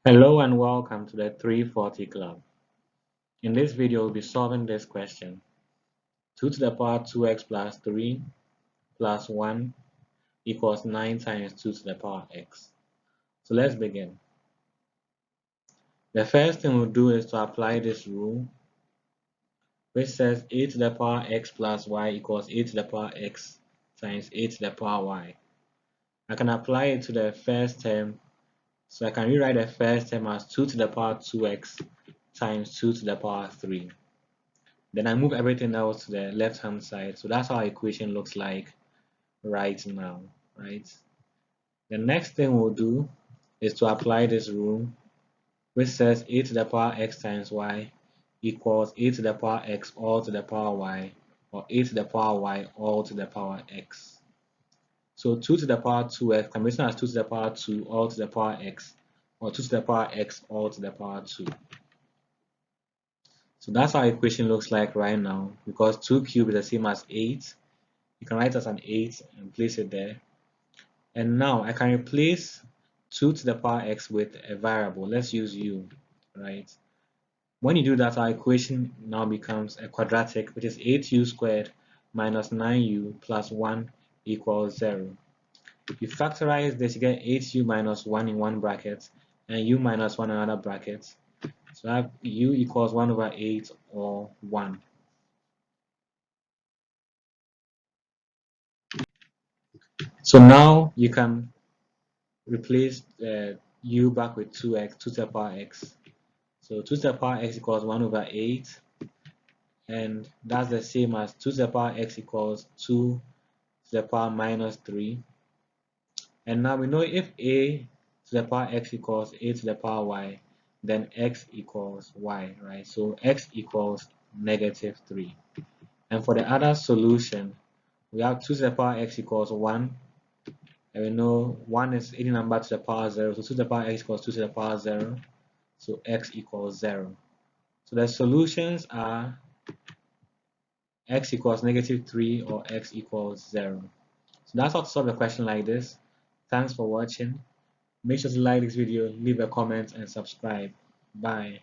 Hello and welcome to the 340 Club. In this video, we'll be solving this question. 2 to the power 2x plus 3 plus 1 equals 9 times 2 to the power x. So let's begin. The first thing we'll do is to apply this rule, which says a to the power x plus y equals a to the power x times a to the power y. I can apply it to the first term, so I can rewrite the first term as 2 to the power 2x times 2 to the power 3. Then I move everything else to the left hand side. So that's how our equation looks like right now, right? The next thing we'll do is to apply this rule, which says a to the power x times y equals a to the power x all to the power y, or a to the power y all to the power x. So 2 to the power 2x can be written as 2 to the power 2 all to the power x, or 2 to the power x all to the power 2. So that's how our equation looks like right now. Because 2 cubed is the same as 8, you can write as an 8 and place it there. And now I can replace 2 to the power x with a variable. Let's use u, right? When you do that, our equation now becomes a quadratic, which is 8u squared minus 9u plus 1 equals 0. If you factorize this, you get 8u minus 1 in one bracket and u minus 1 in another bracket. So I have u equals 1 over 8 or 1. So now you can replace u back with 2x, 2 to the power x. So 2 to the power x equals 1 over 8. And that's the same as 2 to the power x equals 2 to the power minus 3. And now we know if a to the power x equals a to the power y, then x equals y, right? So x equals negative 3. And for the other solution, we have 2 to the power x equals 1. And we know 1 is any number to the power 0. So 2 to the power x equals 2 to the power 0. So x equals 0. So the solutions are x equals negative 3 or x equals 0. So that's how to solve a question like this. Thanks for watching. Make sure to like this video, leave a comment, and subscribe. Bye.